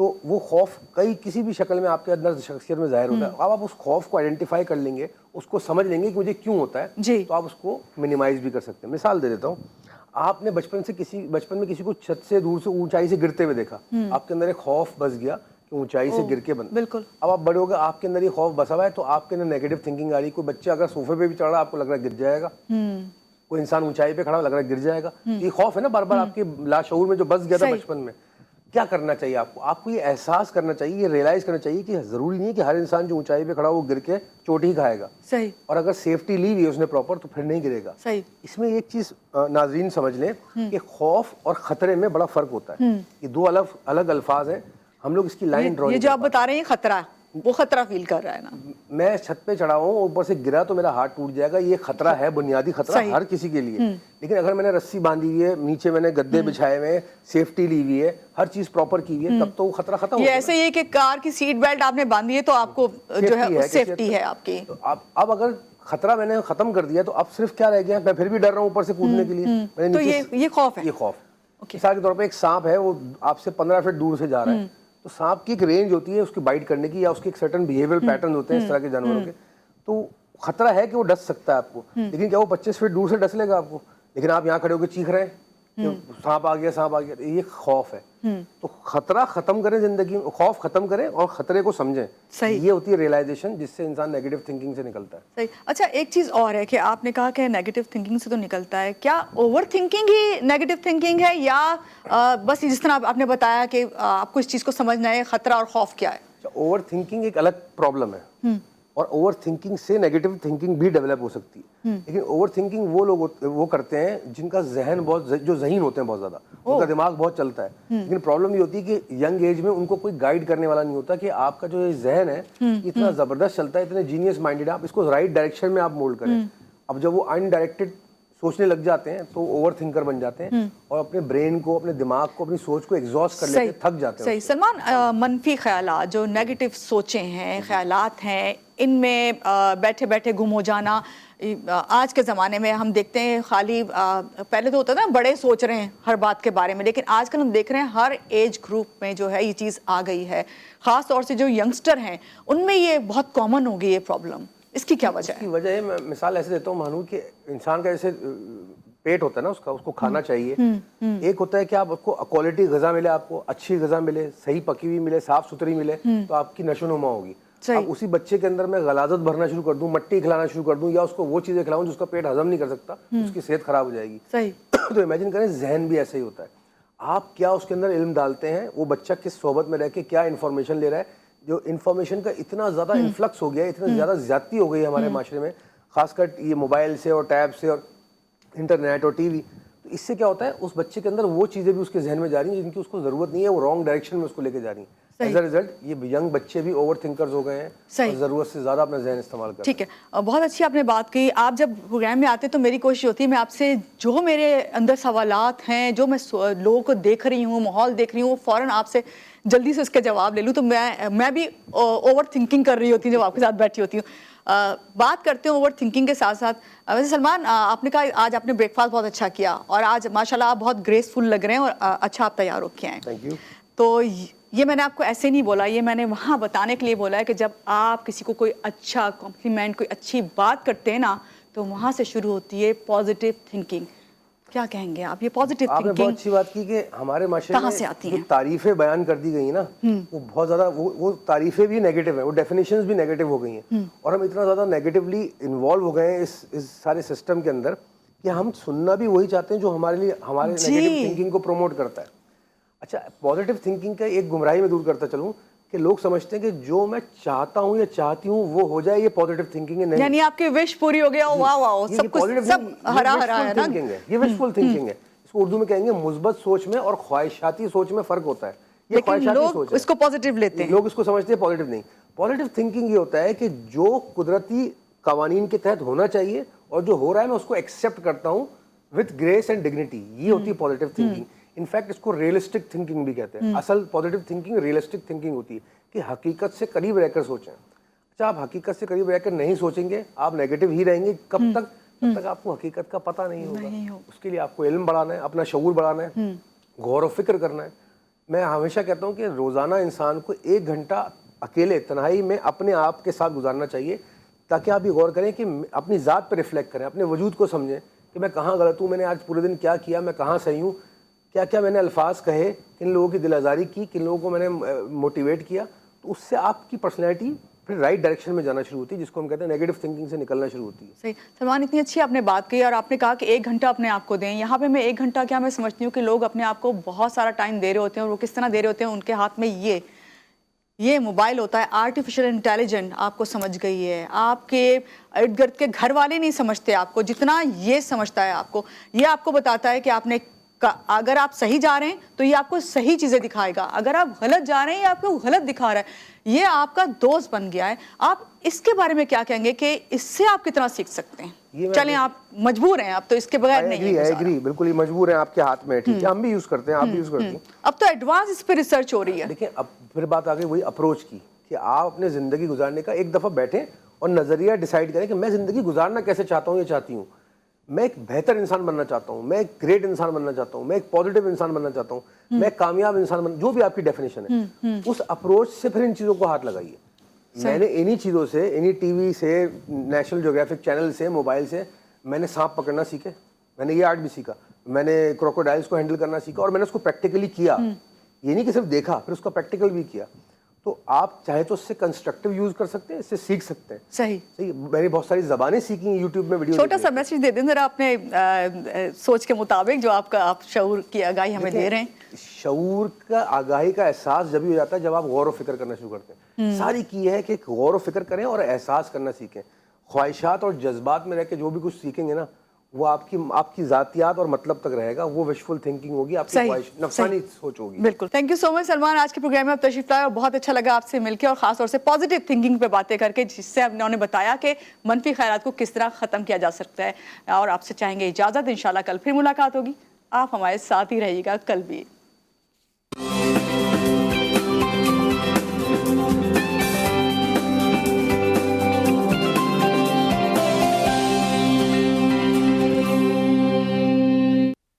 تو وہ خوف کسی بھی شکل میں آپ کے اندر شخصیت میں ظاہر ہوتا ہے. اب آپ اس خوف کو آئیڈینٹیفائی کر لیں گے, اس کو سمجھ لیں گے کہ مجھے کیوں ہوتا ہے, تو آپ اس کو منیمائز بھی کر سکتے ہیں. مثال دے دیتا ہوں, آپ نے بچپن میں کسی کو چھت سے دور سے اونچائی سے گرتے ہوئے دیکھا, آپ کے اندر ایک خوف بس گیا کہ اونچائی سے گر کے بالکل. اب آپ بڑے ہو گئے, آپ کے اندر یہ خوف بسا ہوا ہے, تو آپ کے اندر نیگیٹو تھنکنگ آ رہی ہے. کوئی بچہ اگر صوفے پہ بھی چڑھ رہا ہے, آپ کو لگ رہا ہے گر جائے گا. کوئی انسان اونچائی پہ کھڑا ہو, لگ رہا ہے گر جائے گا. یہ خوف ہے نا بار بار آپ کے لاشعور میں جو بس گیا تھا بچپن میں. کیا کرنا چاہیے آپ کو یہ احساس کرنا چاہیے, یہ ریئلائز کرنا چاہیے کہ ضروری نہیں ہے کہ ہر انسان جو اونچائی پہ کھڑا ہو وہ گر کے چوٹ ہی کھائے گا. اور اگر سیفٹی لی ہوئی ہے اس نے پراپر, تو پھر نہیں گرے گا. اس میں ایک چیز ناظرین سمجھ لیں کہ خوف اور خطرے میں بڑا فرق ہوتا ہے. یہ دو الگ الفاظ ہیں. ہم لوگ اس کی لائن ڈرا, یہ جو آپ بتا رہے ہیں خطرہ, وہ خطرہ فیل کر رہا ہے نا. میں چھت پہ چڑھا ہوں, اوپر سے گرا تو میرا ہاتھ ٹوٹ جائے گا, یہ خطرہ ہے, بنیادی خطرہ ہر کسی کے لیے. لیکن اگر میں نے رسی باندھی ہوئی ہے, نیچے میں نے گدے بچھائے ہوئے ہیں, سیفٹی لی ہوئی ہے, ہر چیز پراپر کی ہوئی ہے, تب تو وہ خطرہ ختم ہو گیا. یہ ایسے ہی کہ کار کی سیٹ بیلٹ آپ نے باندھی ہے تو آپ کو جو ہے سیفٹی ہے آپ کی. اب اگر خطرہ میں نے ختم کر دیا تو اب صرف کیا رہ گیا, میں پھر بھی ڈر رہا ہوں اوپر سے کودنے کے لیے. تو یہ خوف ہے. یہ خوف مثال کے طور پہ ایک سانپ ہے, وہ آپ سے 15 فٹ دور سے جا رہا ہے, تو سانپ کی ایک رینج ہوتی ہے اس کی بائٹ کرنے کی, یا اس کے ایک سرٹن بیہیویئر پیٹرن ہوتے ہیں اس طرح کے جانوروں کے. تو خطرہ ہے کہ وہ ڈس سکتا ہے آپ کو, لیکن کیا وہ 25 فٹ دور سے ڈس لے گا آپ کو؟ لیکن آپ یہاں کھڑے ہو کے چیخ رہے ہیں کہ سانپ آ گیا, سانپ آ گیا. یہ خوف ہے. تو خطرہ ختم کریں زندگی میں, خوف ختم کریں اور خطرے کو سمجھیں. یہ ہوتی ہے ریئلائزیشن, جس سے انسان نیگیٹو تھنکنگ سے نکلتا ہے. صحیح. اچھا ایک چیز اور ہے کہ آپ نے کہا کہ نیگیٹو تھنکنگ سے تو نکلتا ہے, کیا اوور تھنکنگ ہی نیگیٹو تھنکنگ ہے, یا بس جس طرح آپ نے بتایا کہ آپ کو اس چیز کو سمجھنا ہے خطرہ اور خوف کیا ہے؟ اوور تھنکنگ ایک الگ پرابلم ہے, اور اوور تھنکنگ سے نیگیٹو تھنکنگ بھی ڈیولپ ہو سکتی ہے. لیکن اوور تھنکنگ وہ لوگ وہ کرتے ہیں جن کا ذہن بہت, جو ذہین ہوتے ہیں بہت زیادہ, ان کا دماغ بہت چلتا ہے. لیکن پرابلم یہ ہوتی ہے کہ ینگ ایج میں ان کو کوئی گائیڈ کرنے والا نہیں ہوتا کہ آپ کا جو یہ ذہن ہے اتنا زبردست چلتا ہے, اتنے جینیس مائنڈیڈ ہے, آپ اس کو رائٹ ڈائریکشن میں آپ مولڈ کریں. اب جب وہ انڈائریکٹڈ سوچنے لگ جاتے ہیں تو اوور تھنکر بن جاتے ہیں, اور اپنے برین کو, اپنے دماغ کو, اپنی سوچ کو ایگزاسٹ کر لیتے ہیں, تھک جاتے ہیں. صحیح. سلمان, منفی خیالات, جو نیگیٹو سوچیں ہیں, خیالات ہیں, ان میں بیٹھے بیٹھے گم ہو جانا, آج کے زمانے میں ہم دیکھتے ہیں خالی پہلے تو ہوتا تھا بڑے سوچ رہے ہیں ہر بات کے بارے میں, لیکن آج کل ہم دیکھ رہے ہیں ہر ایج گروپ میں جو ہے یہ چیز آ گئی ہے. خاص طور سے جو ینگسٹر ہیں ان میں یہ بہت کامن ہو گئی ہے پرابلم. اس کی کیا وجہ ہے؟ اس کی وجہ ہے, میں مثال ایسے دیتا ہوں مانو کہ انسان کا جیسے پیٹ ہوتا ہے نا, اس کو کھانا چاہیے. ایک ہوتا ہے کہ آپ کو کوالٹی غذا ملے, آپ کو اچھی غذا ملے, صحیح پکی ہوئی ملے, صاف ستھری ملے, تو آپ کی نشو و نما ہوگی. اب اسی بچے کے اندر میں غلاظت بھرنا شروع کر دوں, مٹی کھلانا شروع کر دوں, یا اس کو وہ چیزیں کھلاؤں جو اس کا پیٹ ہضم نہیں کر سکتا, اس کی صحت خراب ہو جائے گی. تو امیجن کریں ذہن بھی ایسا ہی ہوتا ہے. آپ کیا اس کے اندر علم ڈالتے ہیں, وہ بچہ کس صحبت میں رہ کے کیا انفارمیشن لے رہا ہے. جو انفارمیشن کا اتنا زیادہ انفلکس ہو گیا ہے, اتنا زیادہ زیادتی ہو گئی ہے ہمارے معاشرے میں, خاص کر یہ موبائل سے اور ٹیب سے اور انٹرنیٹ اور ٹی وی. تو اس سے کیا ہوتا ہے, اس بچے کے اندر وہ چیزیں بھی اس کے ذہن میں جا رہی ہیں جن کی اس کو ضرورت نہیں ہے, وہ رانگ ڈائریکشن میں اس کو لے کے جا رہی ہیں. ایز اے ریزلٹ یہ ینگ بچے بھی اوور تھنکرز ہو گئے ہیں, اور ضرورت سے زیادہ اپنا ذہن استعمال کرتے ہیں. ٹھیک ہے, بہت اچھی آپ نے بات کی. آپ جب پروگرام میں آتے تو میری کوشش ہوتی ہے میں آپ سے جو میرے اندر سوالات ہیں, جو میں لوگوں کو دیکھ رہی ہوں, ماحول دیکھ رہی ہوں, فوراً آپ سے جلدی سے اس کے جواب لے لوں. تو میں بھی اوور تھنکنگ کر رہی ہوتی ہوں جب آپ کے ساتھ بیٹھی ہوتی ہوں. بات کرتے ہیں اوور تھنکنگ کے ساتھ ساتھ. ویسے سلمان, آپ نے کہا آج آپ نے بریک فاسٹ بہت اچھا کیا, اور آج ماشاء اللہ آپ بہت گریسفل لگ رہے ہیں, اور اچھا آپ تیار ہو کے آئے. Thank you. تو یہ میں نے آپ کو ایسے نہیں بولا, یہ میں نے وہاں بتانے کے لیے بولا ہے کہ جب آپ کسی کو کوئی اچھا کمپلیمنٹ, کوئی اچھی بات کرتے ہیں نا, تو وہاں سے شروع ہوتی ہے پازیٹیو تھنکنگ. کیا کہیں گے آپ, یہ پازیٹیو تھنکنگ آپ نے بہت اچھی بات کی کہ ہمارے معاشرے میں جو تعریفیں بیان کر دی گئی نا, وہ بہت زیادہ, وہ تعریفیں بھی نیگیٹو ہیں, وہ ڈیفینیشنز بھی نیگیٹو ہو گئی ہیں, اور ہم اتنا زیادہ نیگیٹولی انوالو ہو گئے ہیں اس سارے سسٹم کے اندر کہ ہم سننا بھی وہی چاہتے ہیں جو ہمارے لیے ہمارے نیگیٹو تھنکنگ کو پروموٹ کرتا ہے. اچھا, پازیٹیو تھنکنگ کا ایک گمراہی میں دور کرتا چلوں کہ لوگ سمجھتے ہیں کہ جو میں چاہتا ہوں یا چاہتی ہوں وہ ہو جائے, یہ پازیٹیو تھنکنگ ہے. نہیں, یعنی آپ کی وش پوری ہو گیا, واہ واہ, سب کچھ سب ہرا ہرا ہے نا, یہ وشفل تھنکنگ ہے. اس کو اردو میں کہیں گے مثبت سوچ میں اور خواہشاتی سوچ میں فرق ہوتا ہے. یہ خواہشاتی سوچ ہے, اس کو پازیٹیو لیتے ہیں, لوگ اس کو سمجھتے ہیں پازیٹیو. نہیں, پازیٹیو تھنکنگ یہ ہوتا ہے کہ جو قدرتی قوانین کے تحت ہونا چاہیے اور جو ہو رہا ہے میں اس کو ایکسیپٹ کرتا ہوں وتھ گریس اینڈ ڈگنیٹی. یہ ہوتی ہے پازیٹیو تھنکنگ. انفیکٹ اس کو ریئلسٹک تھنکنگ بھی کہتے ہیں. اصل پازیٹیو تھنکنگ ریئلسٹک تھنکنگ ہوتی ہے کہ حقیقت سے قریب رہ کر سوچیں. اچھا, آپ حقیقت سے قریب رہ کر نہیں سوچیں گے, آپ نیگیٹو ہی رہیں گے. کب تک؟ جب تک آپ کو حقیقت کا پتہ نہیں ہوگا. اس کے لیے آپ کو علم بڑھانا ہے, اپنا شعور بڑھانا ہے, غور و فکر کرنا ہے. میں ہمیشہ کہتا ہوں کہ روزانہ انسان کو 1 گھنٹہ اکیلے تنہائی میں اپنے آپ کے ساتھ گزارنا چاہیے، تاکہ آپ یہ غور کریں کہ اپنی ذات پہ ریفلیکٹ کریں، اپنے وجود کو سمجھیں کہ میں کہاں غلط ہوں، میں نے آج پورے دن کیا کیا، میں کہاں صحیح ہوں، کیا کیا میں نے الفاظ کہے، کن لوگوں کی دل آزاری کی، کن لوگوں کو میں نے موٹیویٹ کیا. تو اس سے آپ کی پرسنالٹی پھر رائٹ ڈائریکشن میں جانا شروع ہوتی ہے، جس کو ہم کہتے ہیں نیگیٹو تھنکنگ سے نکلنا شروع ہوتی ہے. صحیح. سلمان، اتنی اچھی آپ نے بات کی اور آپ نے کہا کہ 1 گھنٹہ اپنے آپ کو دیں. یہاں پہ میں 1 گھنٹہ کیا میں سمجھتی ہوں کہ لوگ اپنے آپ کو بہت سارا ٹائم دے رہے ہوتے ہیں، اور وہ کس طرح دے رہے ہوتے ہیں. ان کے ہاتھ میں یہ موبائل ہوتا ہے، آرٹیفیشل انٹیلیجنٹ آپ کو سمجھ گئی ہے. آپ کے ارد گرد کے گھر والے نہیں سمجھتے آپ کو جتنا یہ سمجھتا ہے آپ کو. یہ آپ کو بتاتا ہے کہ آپ نے اگر آپ صحیح جا رہے ہیں تو یہ آپ کو صحیح چیزیں دکھائے گا، اگر آپ غلط جا رہے ہیں یہ آپ کو غلط دکھا رہا ہے. یہ آپ کا دوست بن گیا ہے. آپ اس کے بارے میں کیا کہیں گے کہ اس سے آپ کتنا سیکھ سکتے ہیں؟ چلیں آپ مجبور ہیں، آپ تو اس کے بغیر نہیں ہے. ایگری، بالکل ہی مجبور ہیں، آپ کے ہاتھ میں ہے. ٹھیک ہے، ہم بھی یوز کرتے ہیں، آپ بھی یوز کرتی ہیں. اب تو ایڈوانس اس پہ ریسرچ ہو رہی ہے. دیکھیں اب پھر بات آ گئی وہی اپروچ کی، کہ آپ اپنے زندگی گزارنے کا ایک دفعہ بیٹھیں اور نظریہ ڈیسائیڈ کریں کہ میں زندگی گزارنا کیسے چاہتا ہوں یا چاہتی ہوں. میں ایک بہتر انسان بننا چاہتا ہوں، میں ایک گریٹ انسان بننا چاہتا ہوں، میں ایک پازیٹیو انسان بننا چاہتا ہوں، میں ایک کامیاب انسان جو بھی آپ کی ڈیفینیشن ہے، اس اپروچ سے پھر ان چیزوں کو ہاتھ لگائیے. میں نے انہی چیزوں سے، انہی ٹی وی سے، نیشنل جیوگرافک چینل سے، موبائل سے میں نے سانپ پکڑنا سیکھے، میں نے یہ آرٹ بھی سیکھا، میں نے کروکوڈائلس کو ہینڈل کرنا سیکھا، اور میں نے اس کو پریکٹیکلی کیا. یہ نہیں کہ صرف دیکھا، پھر اس کو پریکٹیکل بھی کیا. تو آپ چاہے تو اس سے کنسٹرکٹیو یوز کر سکتے ہیں، اس سے سیکھ سکتے ہیں. صحیح. میں نے بہت ساری زبانیں سیکھی ہیں یوٹیوب میں ویڈیو. چھوٹا سا میسج دے دیں ذرا اپنے سوچ کے مطابق جو آپ شعور کی آگاہی ہمیں دے رہے ہیں. شعور کا، آگاہی کا احساس جب ہی ہو جاتا ہے جب آپ غور و فکر کرنا شروع کرتے ہیں. ساری کی ہے کہ غور و فکر کریں اور احساس کرنا سیکھیں. خواہشات اور جذبات میں رہ کے جو بھی کچھ سیکھیں گے نا، وہ آپ کی ذاتیات اور مطلب تک رہے گا. وہ وشفل تھنکنگ ہوگی، آپ کی خواہش، نفسانی سوچ ہوگی. بالکل. تھینک یو سو مچ سلمان، آج کے پروگرام میں آپ تشریف لائے اور بہت اچھا لگا آپ سے مل کے، اور خاص طور سے پازیٹیو تھنکنگ پہ باتیں کر کے، جس سے انہوں نے بتایا کہ منفی خیالات کو کس طرح ختم کیا جا سکتا ہے. اور آپ سے چاہیں گے اجازت، انشاءاللہ کل پھر ملاقات ہوگی. آپ ہمارے ساتھ ہی رہیے گا کل بھی.